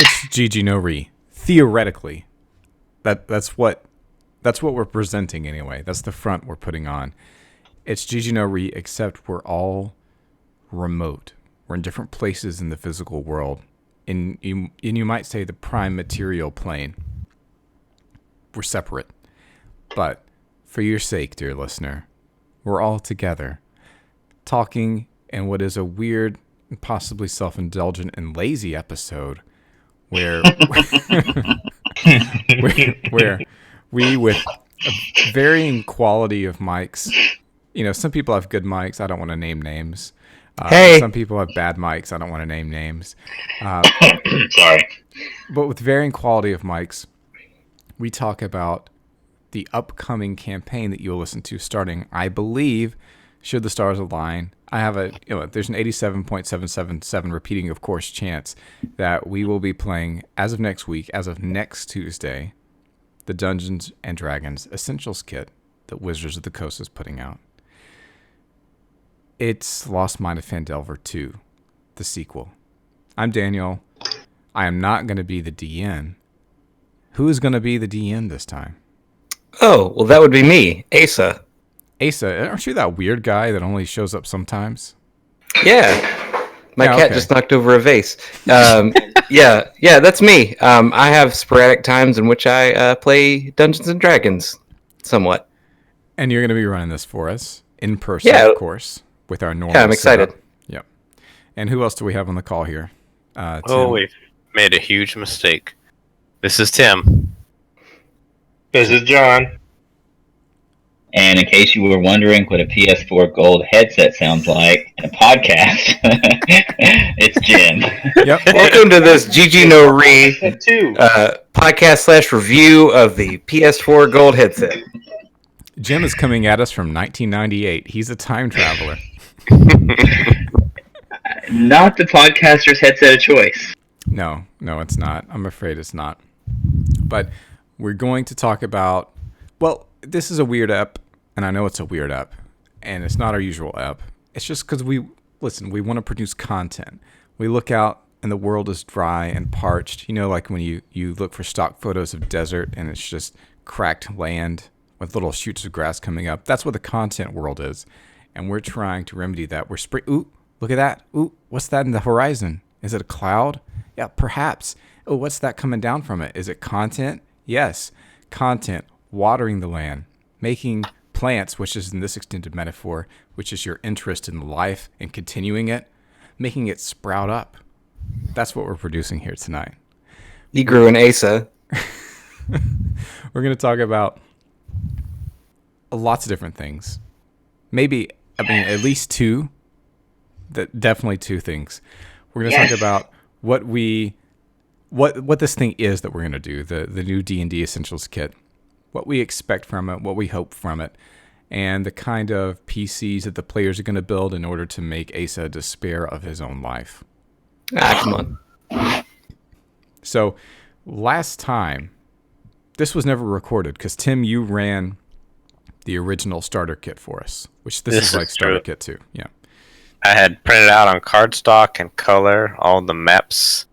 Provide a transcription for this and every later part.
It's GG no Re. Theoretically, that's what we're presenting anyway. That's the front we're putting on. It's GG no Re, except we're all remote. We're in different places in the physical world. And you might say the prime material plane. We're separate. But for your sake, dear listener, we're all together, talking in what is a weird, possibly self-indulgent and lazy episode where where we, with a varying quality of mics, some people have good mics. I don't want to name names. Hey. Some people have bad mics. I don't want to name names. Sorry. But with varying quality of mics, we talk about the upcoming campaign that you'll listen to starting, I believe, should the stars align. I have there's an 87.777 repeating, of course, chance that we will be playing as of next week, as of next Tuesday, the Dungeons and Dragons Essentials Kit that Wizards of the Coast is putting out. It's Lost Mine of Phandelver 2, the sequel. I'm Daniel. I am not going to be the DN. Who is going to be the DN this time? Oh, well, that would be me, Asa. Asa, aren't you that weird guy that only shows up sometimes? Yeah. My cat okay. just knocked over a vase. Yeah, that's me. I have sporadic times in which I play Dungeons and Dragons, somewhat. And you're going to be running this for us in person, of course, with our normal. Yeah, I'm excited. Setup. Yep. And who else do we have on the call here? Tim. We've made a huge mistake. This is Tim. This is John. And in case you were wondering what a PS4 Gold headset sounds like in a podcast, it's Jim. Yep. Welcome to this GG No Re podcast / review of the PS4 Gold headset. Jim is coming at us from 1998. He's a time traveler. Not the podcaster's headset of choice. No, it's not. I'm afraid it's not. But we're going to talk about, well, this is a weird ep, and I know it's a weird ep, and it's not our usual ep. It's just because we want to produce content. We look out and the world is dry and parched. Like when you look for stock photos of desert and it's just cracked land with little shoots of grass coming up. That's what the content world is. And we're trying to remedy that. Ooh, look at that. Ooh, what's that in the horizon? Is it a cloud? Yeah, perhaps. Oh, what's that coming down from it? Is it content? Yes, content. Watering the land, making plants, which is in this extended metaphor, which is your interest in life and continuing it, making it sprout up. That's what we're producing here tonight. You grew an Asa. We're going to talk about lots of different things. At least two. Definitely two things. We're going to talk about what this thing is that we're going to do, the new D&D Essentials Kit. What we expect from it, what we hope from it, and the kind of PCs that the players are going to build in order to make Asa despair of his own life. Come on. So, last time, this was never recorded because Tim, you ran the original starter kit for us, which this is like starter kit 2. Yeah. I had printed out on cardstock and color all the maps,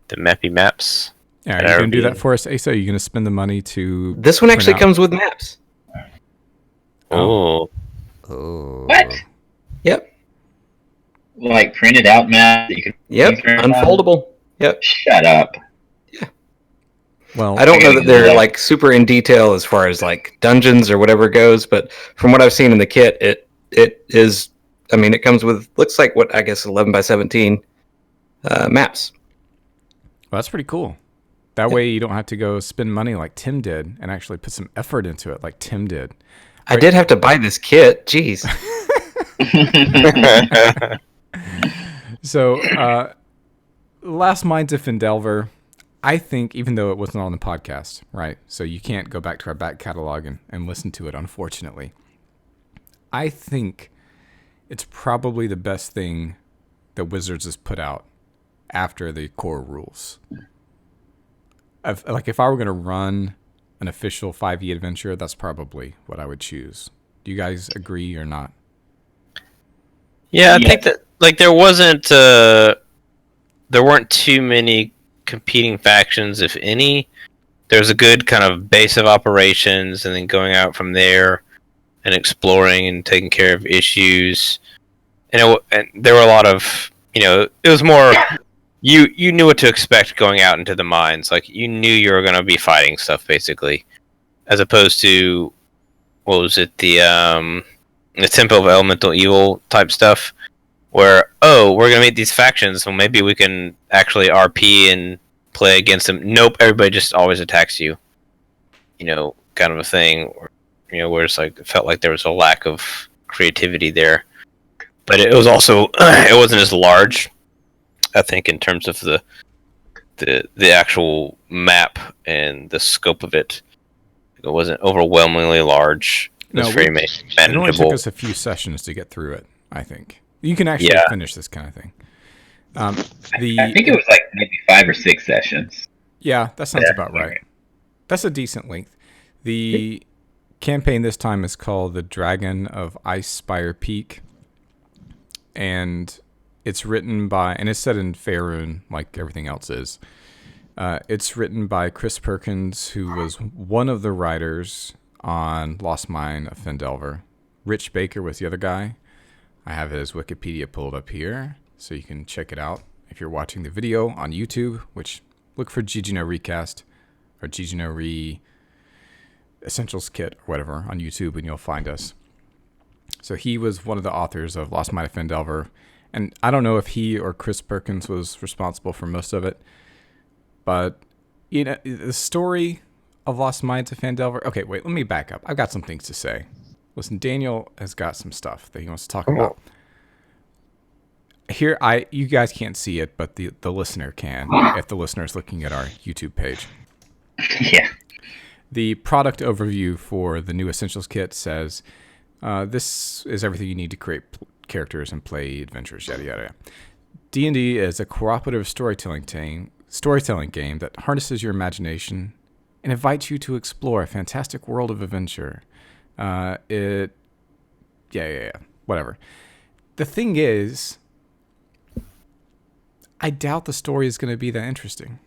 the mappy maps. Yeah, are you going to do that for us, Asa? Are you going to spend the money to... This one actually comes with maps. Oh. What? Yep. Like printed out map that you can... Yep, unfoldable. Yep. Shut up. Yeah. Well, I don't know that they're like super in detail as far as like dungeons or whatever goes, but from what I've seen in the kit, it is... I mean, it comes with, looks like what I guess 11 by 17 maps. Well, that's pretty cool. That way you don't have to go spend money like Tim did and actually put some effort into it like Tim did. I did have to buy this kit. Jeez. So, Last Mines of Phandelver, I think, even though it wasn't on the podcast, right? So you can't go back to our back catalog and listen to it, unfortunately. I think it's probably the best thing that Wizards has put out after the core rules. If I were going to run an official 5e adventure, that's probably what I would choose. Do you guys agree or not? Yeah, I think that there weren't too many competing factions, if any. There's a good kind of base of operations, and then going out from there and exploring and taking care of issues. And there were a lot of, it was more, you knew what to expect going out into the mines. Like, you knew you were going to be fighting stuff, basically. As opposed to, what was it, the Temple of Elemental Evil type stuff, where, we're going to meet these factions, so maybe we can actually RP and play against them. Nope, everybody just always attacks you. Kind of a thing. Where it's like, it felt like there was a lack of creativity there. But it was also, it wasn't as large, I think, in terms of the actual map and the scope of it. It wasn't overwhelmingly large. It was very manageable. It only took us a few sessions to get through it, I think. You can actually finish this kind of thing. I think it was like maybe 5 or 6 sessions. Yeah, that sounds about right. That's a decent length. The campaign this time is called The Dragon of Icespire Peak. And it's written by, and it's set in Faerun, like everything else is. It's written by Chris Perkins, who was one of the writers on Lost Mine of Phandelver. Rich Baker was the other guy. I have his Wikipedia pulled up here, so you can check it out if you're watching the video on YouTube, which look for GGNO Recast or GGNO Re Essentials Kit or whatever on YouTube, and you'll find us. So he was one of the authors of Lost Mine of Phandelver, and I don't know if he or Chris Perkins was responsible for most of it, but the story of Lost Mines of Phandelver. Okay, wait, let me back up. I've got some things to say. Listen, Daniel has got some stuff that he wants to talk about. Here, you guys can't see it, but the listener can, if the listener is looking at our YouTube page. Yeah. The product overview for the new Essentials Kit says, this is everything you need to create characters and play adventures, yada, yada, yada. D&D is a cooperative storytelling game that harnesses your imagination and invites you to explore a fantastic world of adventure. Whatever. The thing is, I doubt the story is going to be that interesting.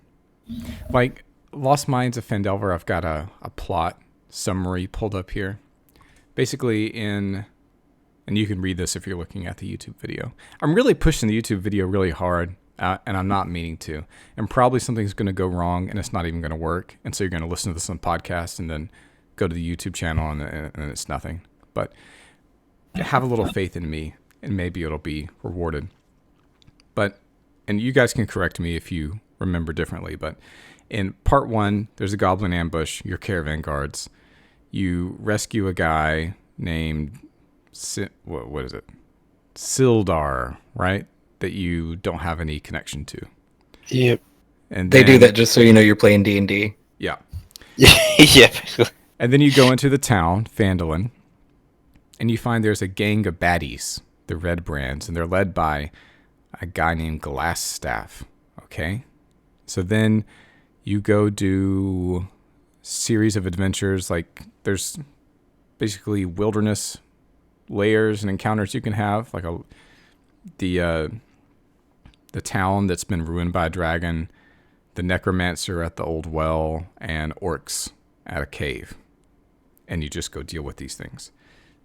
Like, Lost Mines of Phandelver, I've got a plot summary pulled up here. Basically and you can read this if you're looking at the YouTube video. I'm really pushing the YouTube video really hard, and I'm not meaning to. And probably something's going to go wrong, and it's not even going to work. And so you're going to listen to this on podcast and then go to the YouTube channel, and it's nothing. But have a little faith in me, and maybe it'll be rewarded. And you guys can correct me if you remember differently, but in part 1, there's a goblin ambush, your caravan guards. You rescue a guy named, what is it? Sildar, right? That you don't have any connection to. Yep. And they do that just so you know you're playing D&D. Yeah. Yeah. And then you go into the town, Phandalin, and you find there's a gang of baddies, the Red Brands, and they're led by a guy named Glassstaff. Okay? So then you go do series of adventures. Like, there's basically wilderness layers and encounters you can have, like the town that's been ruined by a dragon, the necromancer at the old well, and orcs at a cave. And you just go deal with these things.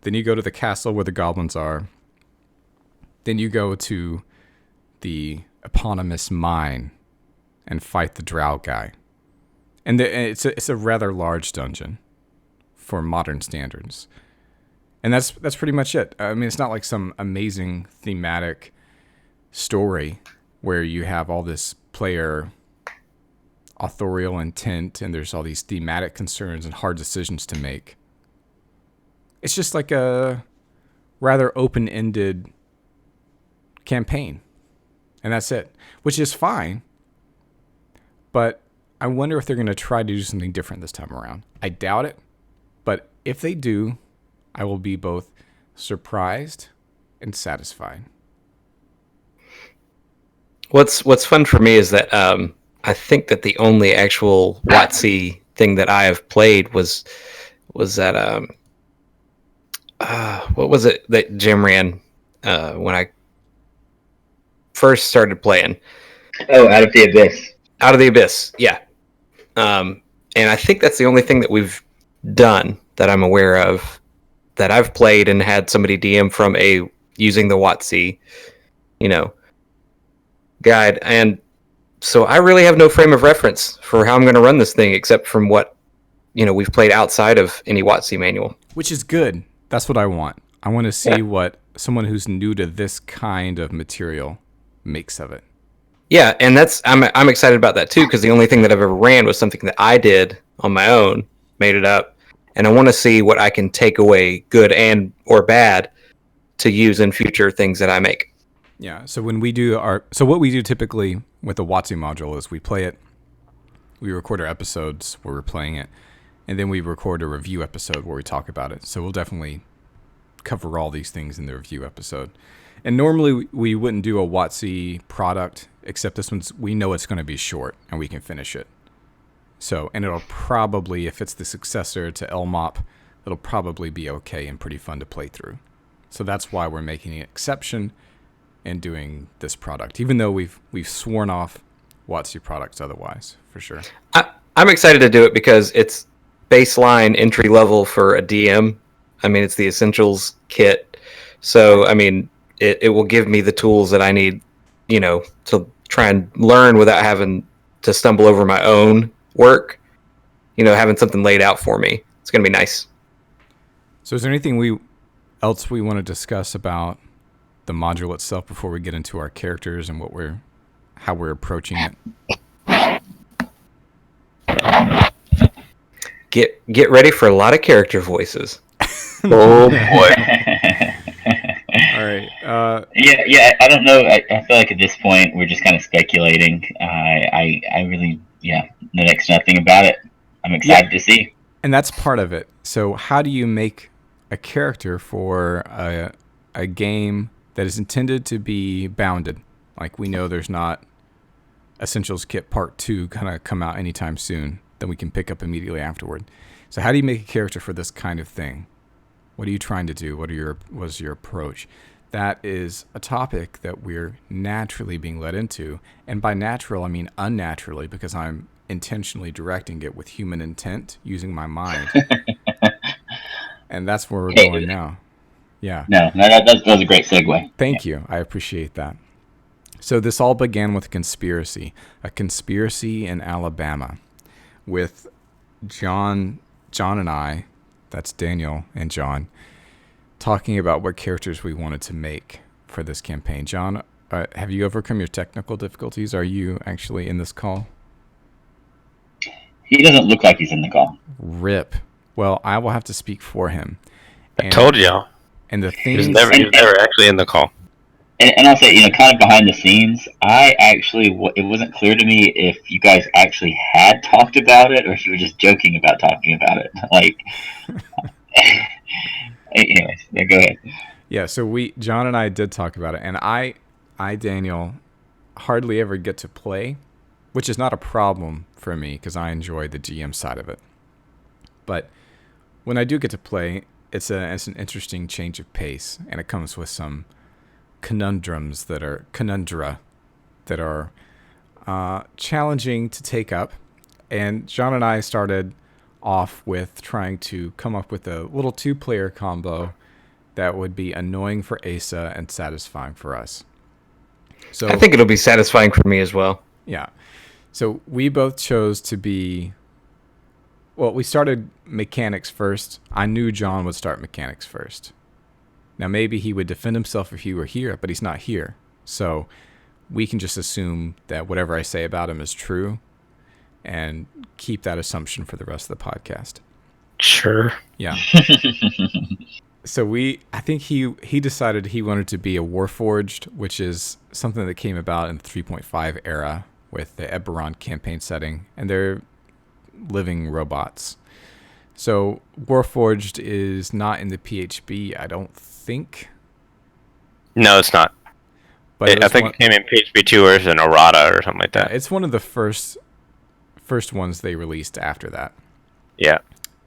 Then you go to the castle where the goblins are. Then you go to the eponymous mine and fight the drow guy. And it's a rather large dungeon for modern standards. And that's pretty much it. I mean, it's not like some amazing thematic story where you have all this player authorial intent and there's all these thematic concerns and hard decisions to make. It's just like a rather open-ended campaign. And that's it, which is fine. But I wonder if they're going to try to do something different this time around. I doubt it. But if they do, I will be both surprised and satisfied. What's fun for me is that I think that the only actual WotC thing that I have played was that what was it that Jim ran when I first started playing? Oh, Out of the Abyss. Out of the Abyss, yeah. And I think that's the only thing that we've done that I'm aware of that I've played and had somebody DM from using the WotC, guide. And so I really have no frame of reference for how I'm going to run this thing except from what we've played outside of any WotC manual. Which is good. That's what I want. I want to see what someone who's new to this kind of material makes of it. Yeah, and I'm excited about that too, because the only thing that I've ever ran was something that I did on my own, made it up, and I want to see what I can take away, good and or bad, to use in future things that I make. Yeah. So what we do typically with the WotC module is we play it, we record our episodes where we're playing it, and then we record a review episode where we talk about it. So we'll definitely cover all these things in the review episode. And normally we wouldn't do a WotC product, except this one's, we know it's going to be short and we can finish it. So, and it'll probably, if it's the successor to LMOP, it'll probably be okay and pretty fun to play through. So that's why we're making an exception and doing this product, even though we've sworn off WotC products otherwise, for sure. I'm excited to do it because it's baseline entry level for a DM. I mean, it's the Essentials kit. So, I mean, it will give me the tools that I need, to try and learn without having to stumble over my own work, having something laid out for me. It's going to be nice. So is there anything else we want to discuss about the module itself before we get into our characters and how we're approaching it? Get ready for a lot of character voices. Oh boy. All right. Yeah. I don't know. I feel like at this point we're just kind of speculating. I really, know next to nothing about it. I'm excited to see. And that's part of it. So how do you make a character for a game that is intended to be bounded? Like, we know there's not Essentials Kit Part 2 kind of come out anytime soon that we can pick up immediately afterward. So how do you make a character for this kind of thing? What are you trying to do? What's your approach? That is a topic that we're naturally being led into. And by natural, I mean unnaturally, because I'm intentionally directing it with human intent using my mind. And that's where we're going now. Yeah. No, that was a great segue. Thank you. I appreciate that. So this all began with a conspiracy in Alabama with John and I, that's Daniel and John, talking about what characters we wanted to make for this campaign. John, have you overcome your technical difficulties? Are you actually in this call? He doesn't look like he's in the call. RIP. Well, I will have to speak for him. I told y'all. And the He was things... never actually in the call. And I'll say, kind of behind the scenes, it wasn't clear to me if you guys actually had talked about it or if you were just joking about talking about it. Like, anyways, go ahead. Yeah, so John and I did talk about it, and I, Daniel, hardly ever get to play, which is not a problem for me because I enjoy the GM side of it. But when I do get to play, it's an interesting change of pace, and it comes with some conundra that are challenging to take up. And John and I started off with trying to come up with a little 2-player combo that would be annoying for Asa and satisfying for us. So I think it'll be satisfying for me as well. Yeah. So we both chose to be... Well, we started mechanics first. I knew John would start mechanics first. Now, maybe he would defend himself if he were here, but he's not here. So we can just assume that whatever I say about him is true and keep that assumption for the rest of the podcast. Sure. Yeah. So I think he decided he wanted to be a Warforged, which is something that came about in the 3.5 era with the Eberron campaign setting, and they're living robots. So Warforged is not in the PHB, I don't think. No, it's not. But I think it came in PHB 2 or an errata or something like that. It's one of the first ones they released after that. Yeah.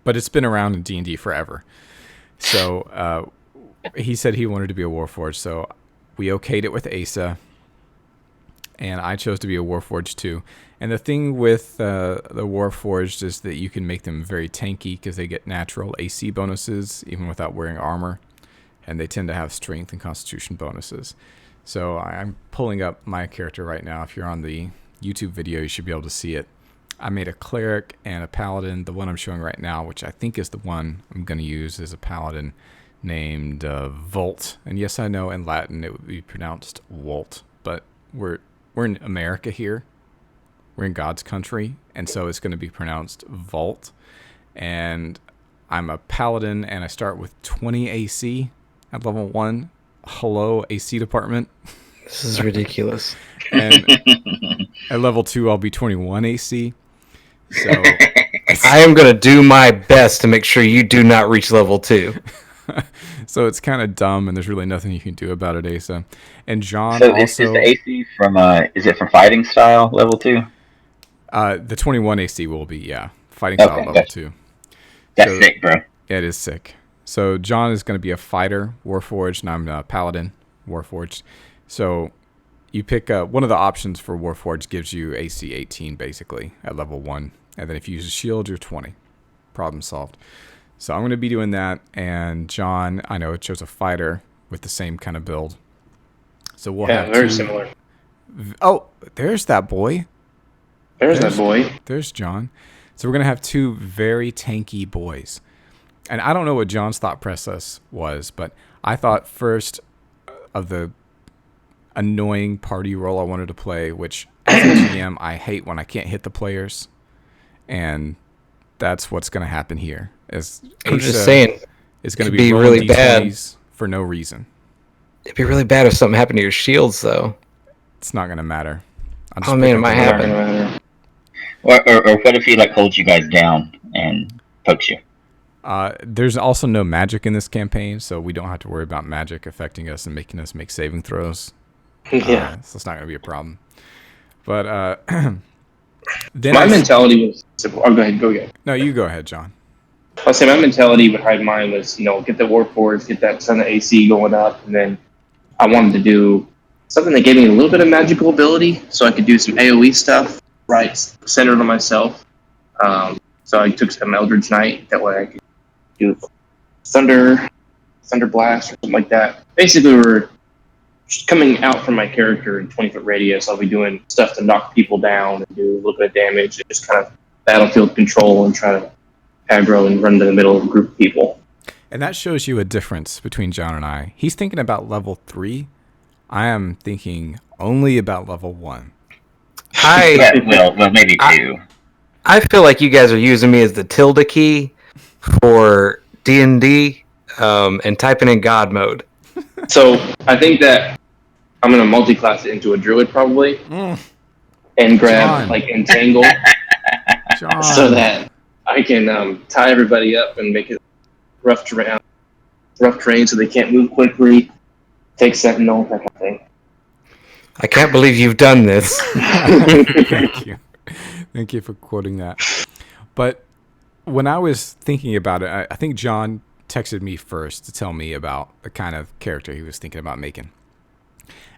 But it's been around in D&D forever. So he said he wanted to be a Warforged, so we okayed it with Asa. and I chose to be a Warforged too. And the thing with the Warforged is that you can make them very tanky because they get natural AC bonuses even without wearing armor, and they tend to have strength and constitution bonuses. So I'm pulling up my character right now. If you're on the YouTube video, you should be able to see it. I made a cleric and a paladin. The one I'm showing right now, which I think is the one I'm going to use, is a paladin named Volt. And yes, I know in Latin it would be pronounced Volt, but we're in America here. We're in God's country, and so it's going to be pronounced Volt. And I'm a paladin, and I start with 20 AC at level 1. Hello, AC department. This is ridiculous. And at level 2, I'll be 21 AC. So I am going to do my best to make sure you do not reach level 2. so it's kind of dumb, and there's really nothing you can do about it, Asa. And John So also... is the AC from is it from fighting style level 2? The 21 AC will be, yeah. Fighting style level 2. That's So- sick, bro. It is sick. So John is going to be a fighter, Warforged, and I'm a paladin, Warforged. So you pick one of the options for Warforged gives you AC 18 basically at level 1. And then if you use a shield, you're 20. Problem solved. So I'm going to be doing that. And John, I know, chose a fighter with the same kind of build. So we'll Yeah, have very two... similar. Oh, there's that boy. There's that boy. There's John. So we're going to have two very tanky boys. And I don't know what John's thought process was, but I thought first of the annoying party role I wanted to play, which as a GM, I hate when I can't hit the players. And that's what's going to happen here. I'm just saying, it's going to it'd be rolling really bad. D20s for no reason. it'd be really bad if something happened to your shields, though. It's not going to matter. I'll just Oh, pick man, up it might the happen. weapon. Or what if he like holds you guys down and pokes you? There's also no magic in this campaign, so we don't have to worry about magic affecting us and making us make saving throws. Yeah. So it's not going to be a problem. But then My mentality was simple. Oh, go ahead. No, you go ahead, John. I'll say my mentality behind mine was, get the Warforged, get that ton of AC going up, and then I wanted to do something that gave me a little bit of magical ability, so I could do some AoE stuff, right, centered on myself. So I took some Eldritch Knight, that way I could do Thunder Blast, or something like that. Basically, we're just coming out from my character in 20-foot radius. I'll be doing stuff to knock people down and do a little bit of damage, and just kind of battlefield control and try to aggro and run to the middle of a group of people. And that shows you a difference between John and I. He's thinking about level 3. I am thinking only about level 1. Well, maybe 2. I feel like you guys are using me as the tilde key for D&D and typing in God mode. So I think that I'm going to multi-class it into a druid probably and grab John. like Entangle John. so that I can tie everybody up and make it rough terrain so they can't move quickly, take Sentinel, that kind of thing. I can't believe you've done this. Thank you. Thank you for quoting that. But when I was thinking about it, I think John texted me first to tell me about the kind of character he was thinking about making.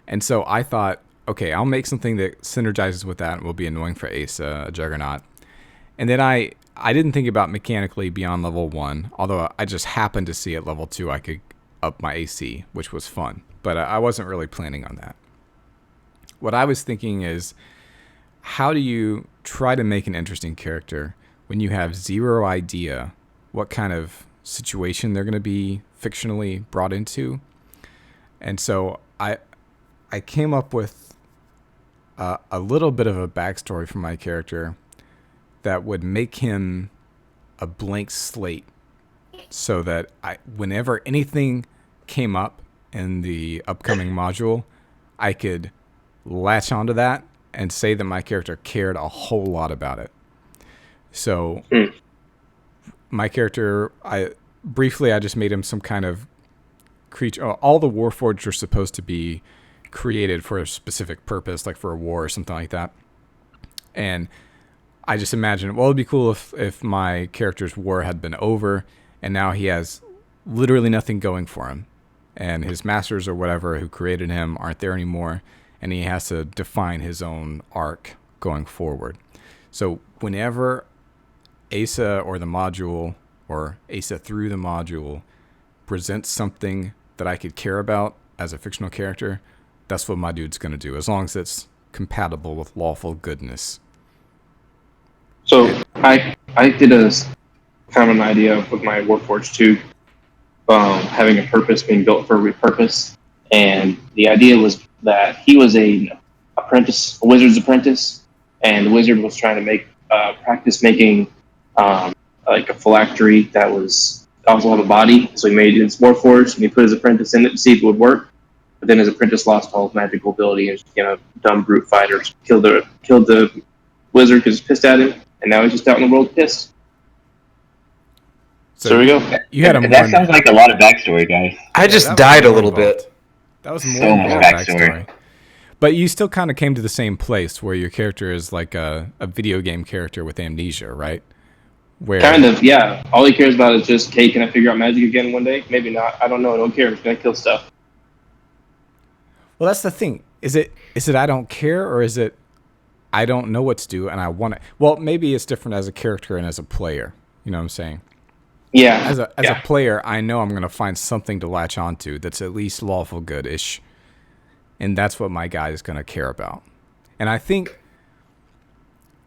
And so I thought, okay, I'll make something that synergizes with that and will be annoying for Asa, a Juggernaut. And then I didn't think about mechanically beyond level 1, although I just happened to see at level 2 I could up my AC, which was fun. But I wasn't really planning on that. What I was thinking is, how do you try to make an interesting character when you have zero idea what kind of situation they're going to be fictionally brought into? And so I came up with a little bit of a backstory for my character that would make him a blank slate, so that whenever anything came up in the upcoming module, I could latch onto that and say that my character cared a whole lot about it. So my character, I just made him some kind of creature. All the Warforged are supposed to be created for a specific purpose, like for a war or something like that. And I just imagined, well, it'd be cool if my character's war had been over and now he has literally nothing going for him. And his masters or whatever who created him aren't there anymore. and he has to define his own arc going forward. So whenever Asa or the module, or Asa through the module, presents something that I could care about as a fictional character, that's what my dude's going to do, as long as it's compatible with lawful goodness. So I did a kind of an idea with my Warforged 2, having a purpose, being built for a purpose, and the idea was that he was a wizard's apprentice, and the wizard was trying to practice making like a phylactery that was also have a body. So he made his Warforged, and he put his apprentice in it to see if it would work. But then his apprentice lost all his magical ability and became a dumb brute fighter. Killed the wizard because he's pissed at him, and now he's just out in the world pissed. So there we go. You had That sounds like a lot of backstory, guys. I just that was died a more little involved. bit. That was more So much involved backstory. But you still kind of came to the same place where your character is like a video game character with amnesia, right? Where Kind of, yeah. All he cares about is just, hey, can I figure out magic again one day? Maybe not. I don't know. I don't care. I'm just gonna kill stuff. Well, that's the thing. Is it I don't care, or is it I don't know what to do and I want to? Well, maybe it's different as a character and as a player. You know what I'm saying? Yeah. As a player, I know I'm going to find something to latch onto that's at least lawful good-ish. And that's what my guy is going to care about. And I think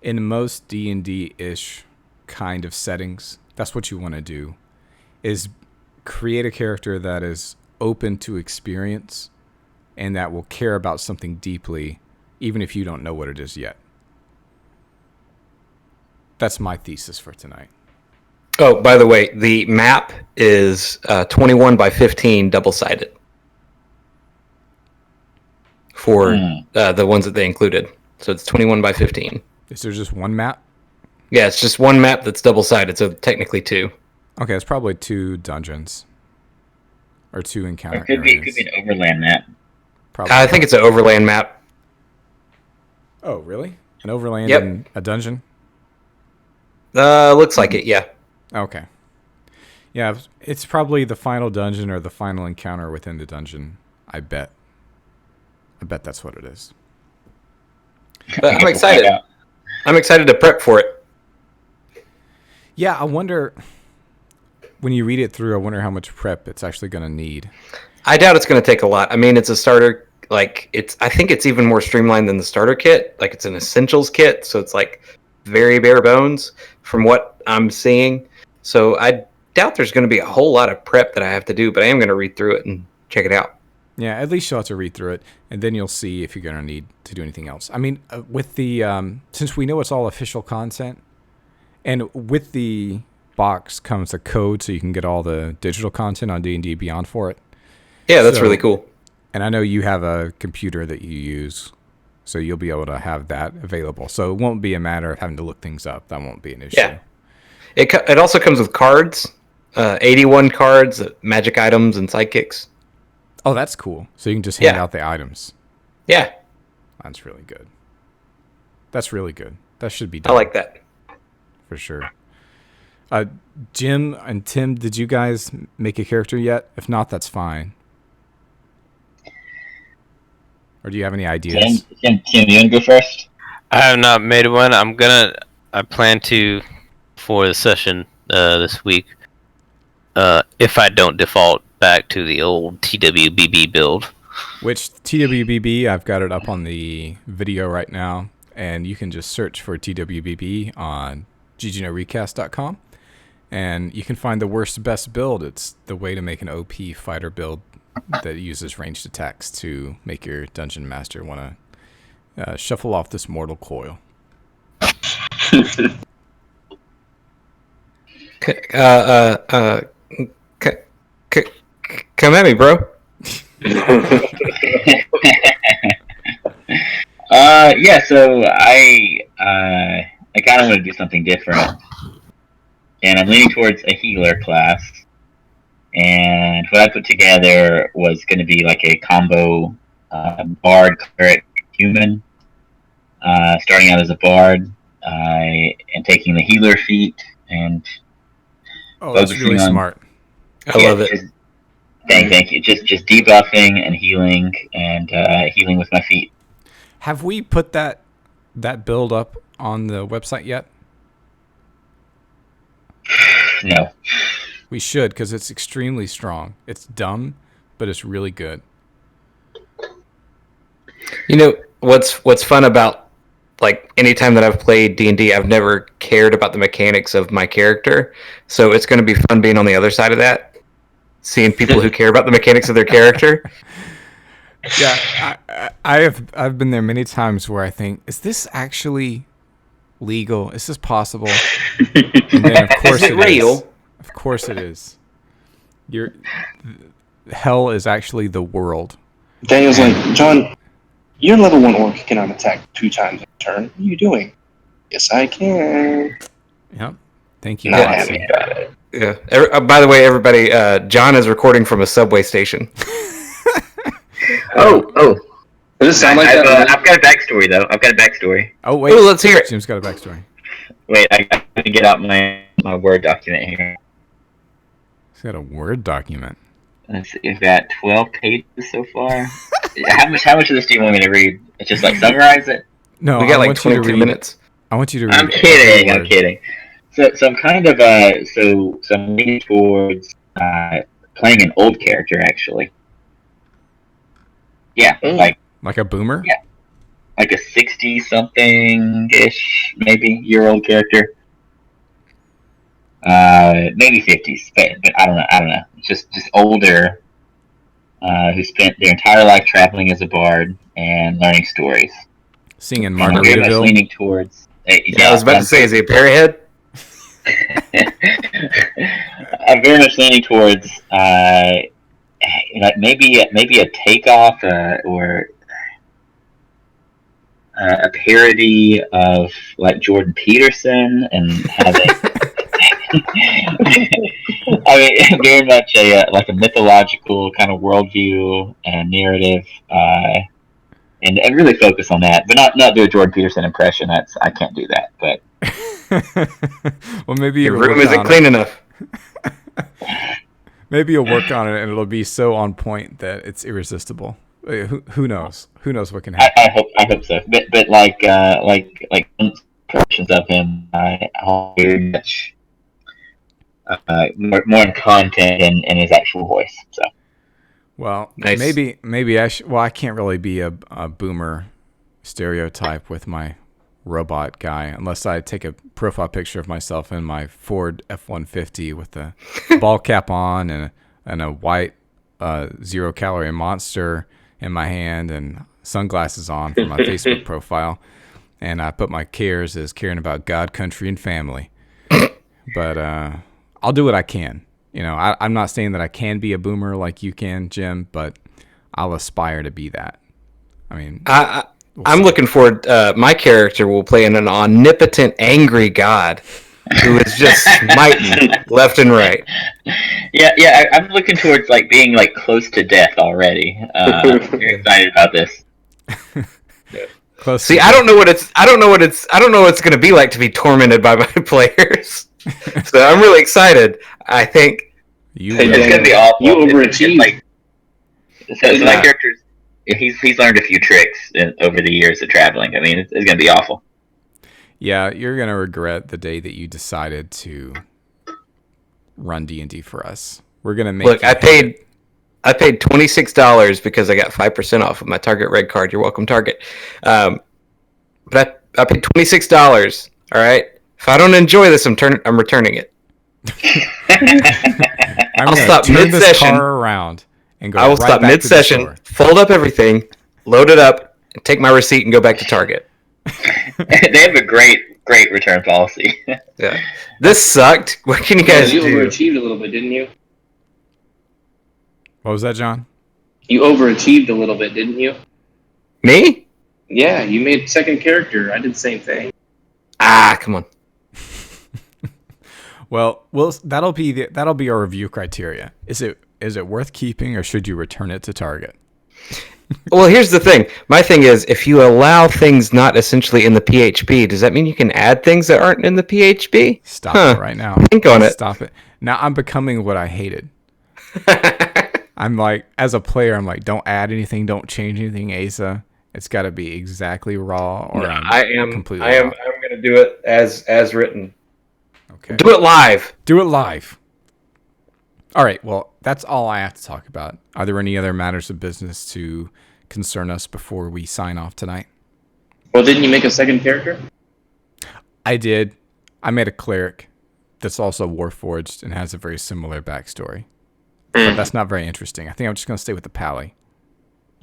in most D&D-ish kind of settings, that's what you want to do, is create a character that is open to experience and that will care about something deeply, even if you don't know what it is yet. That's my thesis for tonight. Oh, by the way, the map is 21 by 15 double-sided for the ones that they included. So it's 21 by 15. Is there just one map? Yeah, it's just one map that's double-sided, so technically two. Okay, it's probably 2 dungeons. Or 2 encounter It could be areas. an overland map. Probably. I think it's an overland map. Oh, really? An overland Yep. in a dungeon? Looks like it, yeah. Okay. Yeah, it's probably the final dungeon or the final encounter within the dungeon. I bet that's what it is. But I'm excited. I'm excited to prep for it. Yeah, I wonder, when you read it through, I wonder how much prep it's actually going to need. I doubt it's going to take a lot. I mean, it's a starter. Like I think it's even more streamlined than the starter kit. Like it's an essentials kit, so it's like very bare bones from what I'm seeing. So I doubt there's going to be a whole lot of prep that I have to do, but I am going to read through it and check it out. Yeah, at least you'll have to read through it, and then you'll see if you're going to need to do anything else. I mean, with the since we know it's all official content, and with the box comes a code so you can get all the digital content on D&D Beyond for it. Yeah, that's So- really cool. And I know you have a computer that you use, so you'll be able to have that available. So it won't be a matter of having to look things up. That won't be an issue. Yeah. It also comes with cards, 81 cards, magic items, and sidekicks. Oh, that's cool. So you can just hand Yeah. out the items. Yeah, That's really good. That's really good. That should be I done like that. for sure. Jim and Tim, did you guys make a character yet? If not, that's fine. Or do you have any ideas? Tim, you want to go first? I have not made one. I plan to for the session this week. If I don't default back to the old TWBB build. Which TWBB, I've got it up on the video right now, and you can just search for TWBB on ggnorecast.com, and you can find the worst best build. It's the way to make an OP fighter build that uses ranged attacks to make your dungeon master want to shuffle off this mortal coil. Come at me, bro. Yeah, so I kind of want to do something different, and I'm leaning towards a healer class. And what I put together was going to be like a combo bard, cleric, human. Starting out as a bard, and taking the healer feat, and Oh, that's really Focusing on- smart. I love it. Thank you. Just debuffing and healing with my feet. Have we put that build up on the website yet? No. We should, because it's extremely strong. It's dumb, but it's really good. You know what's fun about like anytime that I've played D&D, I've never cared about the mechanics of my character. So it's going to be fun being on the other side of that, seeing people who care about the mechanics of their character. Yeah, I've been there many times where I think, is this actually legal? Is this possible? And then of course Is it real? is. Of course it is. Hell is actually the world. Daniel's like, John, your level 1 orc cannot attack 2 times a turn. What are you doing? Yes, I can. Yep. Thank you, Not Watson. happy about it. Yeah. By the way, everybody, John is recording from a subway station. Oh. Does it sound like I've, that? I've got a backstory, though. I've got a backstory. Oh wait, Ooh, let's hear it. Jim's got a backstory. Wait, I got to get out my Word document here. He's got a Word document. Let's see, we've got 12 pages so far. How much of this do you want me to read? It's just like summarize it? No, We got I like want you to 22 read- minutes. I want you to read. I'm every kidding. I'm word. kidding. So I'm kind of so I'm leaning towards playing an old character actually. Yeah, Mm. Like a boomer. Yeah. like a 60-something ish maybe year old character. Maybe 50s, but I don't know. Just older. Who spent their entire life traveling as a bard and learning stories. Singing And I'm very much Margaritaville. leaning towards. Yeah, I was about to say, is he a parrothead? I'm very much leaning towards like maybe a takeoff or a parody of like Jordan Peterson and having. I mean, very much like a mythological kind of worldview and narrative, and really focus on that, but not do a Jordan Peterson impression. I can't do that. But Well, maybe Your you'll room work isn't on clean enough. Maybe you'll work on it, and it'll be so on point that it's irresistible. Who knows? Who knows what can happen? I hope so. But like impressions of him, I very much more in content and his actual voice. So. Well, Nice. maybe I should. Well, I can't really be a boomer stereotype with my robot guy unless I take a profile picture of myself in my Ford F-150 with the ball cap on and a white 0-calorie Monster in my hand and sunglasses on for my Facebook profile, and I put my cares as caring about God, country, and family. But I'll do what I can. You know, I'm not saying that I can be a boomer like you can, Jim, but I'll aspire to be that. I mean, I'm looking forward. My character will play an omnipotent, angry god who is just smiting left and right. Yeah. I'm looking towards like being like close to death already. Very excited about this. close. See, to I don't know what it's going to be like to be tormented by my players. So I'm really excited. I think you. Hey, will. It's gonna be awful. You It's overachieved. like, so my Yeah. character's he's learned a few tricks over the years of traveling. I mean, it's gonna be awful. Yeah, you're gonna regret the day that you decided to run D&D for us. We're gonna make. look, you I hate it. paid $26 because I got 5% off of my Target Red card. You're welcome, Target. But I paid $26. All right. If I don't enjoy this, I'm returning it. I'm I'll gonna stop turn this mid-session. car around and go. I will right stop back to the mid-session, store. fold up everything, load it up, and take my receipt and go back to Target. They have a great return policy. Yeah. This sucked. What can you guys You do? overachieved a little bit, didn't you? What was that, John? You overachieved a little bit, didn't you? Me? Yeah, you made second character. I did the same thing. Ah, come on. Well, that'll be our review criteria. Is it worth keeping, or should you return it to Target? Well, here's the thing. My thing is, if you allow things not essentially in the PHP, does that mean you can add things that aren't in the PHP? Stop Huh. it right now. Think on it. Stop it. Now I'm becoming what I hated. I'm like, as a player, I'm like, don't add anything, don't change anything, Asa. It's got to be exactly raw, or No, I'm completely I'm off. going to do it as written. Okay. Do it live. Do it live. All right. Well, that's all I have to talk about. Are there any other matters of business to concern us before we sign off tonight? Well, didn't you make a second character? I did. I made a cleric that's also Warforged and has a very similar backstory. But that's not very interesting. I think I'm just going to stay with the Pally.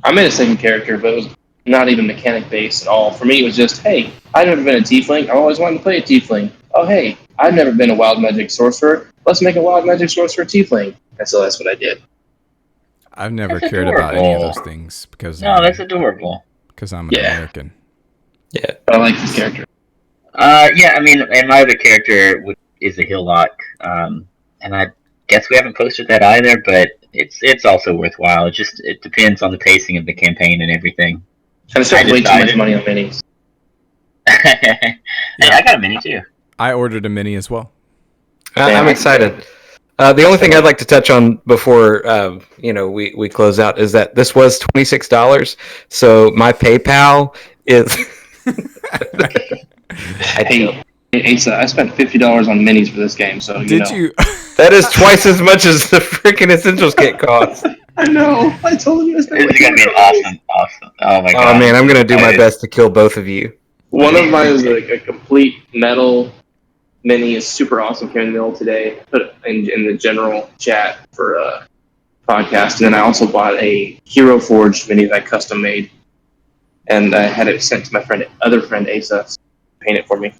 I made a second character, but it was not even mechanic based at all. For me, it was just, hey, I've never been a tiefling. I always wanted to play a tiefling. Oh, hey, I've never been a wild magic sorcerer. Let's make a wild magic sorcerer tiefling. And so that's what I did. I've never That's cared about any of adorable. those things because No, that's adorable. I'm an Yeah. American. Yeah. But I like this character. Yeah, I mean, and my other character is a Hillock, and I guess we haven't posted that either, but it's also worthwhile. It depends on the pacing of the campaign and everything. I spent I way too much decided- money on minis. Hey, I got a mini too. I ordered a mini as well. I'm excited. The only thing I'd like to touch on before we close out is that this was $26. So my PayPal is. Hey, Asa, I spent $50 on minis for this game, so Did you? That is twice as much as the freaking Essentials kit costs. I know. I told you. This is gonna be awesome. Oh my god. Oh man, I'm gonna do my best to kill both of you. One of mine is like a complete metal mini. Is super awesome. Came in the mail today. Put it in the general chat for a podcast, and then I also bought a Hero Forged mini that I custom made, and I had it sent to my other friend Asa to paint it for me.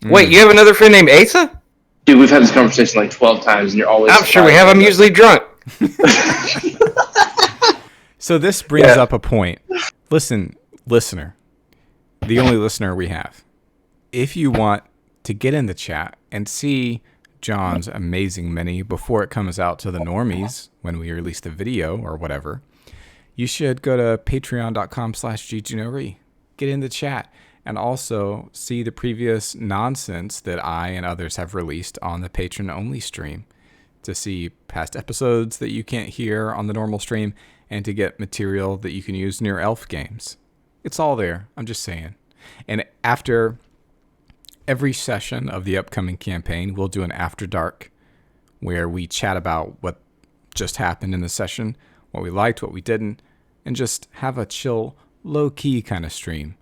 Wait, you have another friend named Asa? Dude, we've had this conversation like 12 times, and you're always. I'm sure we have. I'm usually drunk. So this brings Yeah. up a point. Listen, listener, the only listener we have. If you want to get in the chat and see John's amazing mini before it comes out to the normies when we release the video or whatever, you should go to patreon.com/GGNori. Get in the chat and also see the previous nonsense that I and others have released on the patron-only stream to see past episodes that you can't hear on the normal stream and to get material that you can use in your elf games. It's all there. I'm just saying. And after every session of the upcoming campaign, we'll do an After Dark where we chat about what just happened in the session, what we liked, what we didn't, and just have a chill, low-key kind of stream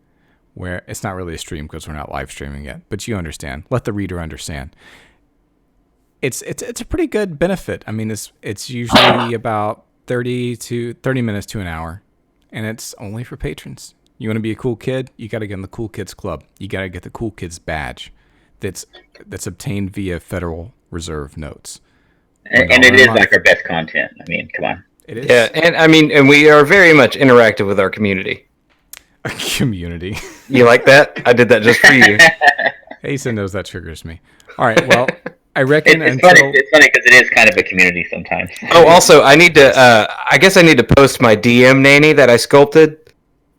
where it's not really a stream because we're not live streaming yet, but you understand. Let the reader understand. It's a pretty good benefit. I mean, it's usually about 30 minutes to an hour, and it's only for patrons. You want to be a cool kid? You got to get in the Cool Kids Club. You got to get the Cool Kids badge that's obtained via Federal Reserve notes. And it is like our best content. I mean, come on. It is Yeah, and we are very much interactive with our community. a community. You like that? I did that just for you. Asa knows that triggers me. All right, well, I It's reckon funny. until... It's funny because it is kind of a community sometimes. Oh, also, I need to. I guess I need to post my DM nanny that I sculpted.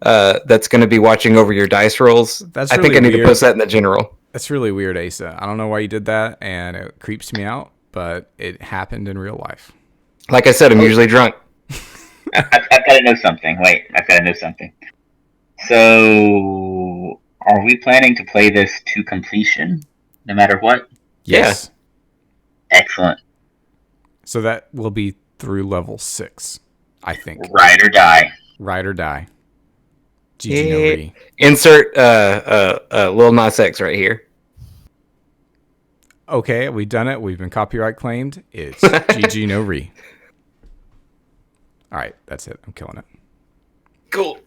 That's going to be watching over your dice rolls. That's I think really I need weird. to post that in the general. That's really weird, Asa. I don't know why you did that, and it creeps me out, but it happened in real life. Like I said, I'm usually drunk. I've got to know something. Wait, I've got to know something. So, are we planning to play this to completion, no matter what? Yes. Excellent. So that will be through level 6, I think. Ride or die. Ride or die. GG no Yeah. re. Insert Lil Nas X right here. Okay, we've done it. We've been copyright claimed. It's GG no re. All right, that's it. I'm killing it. Cool.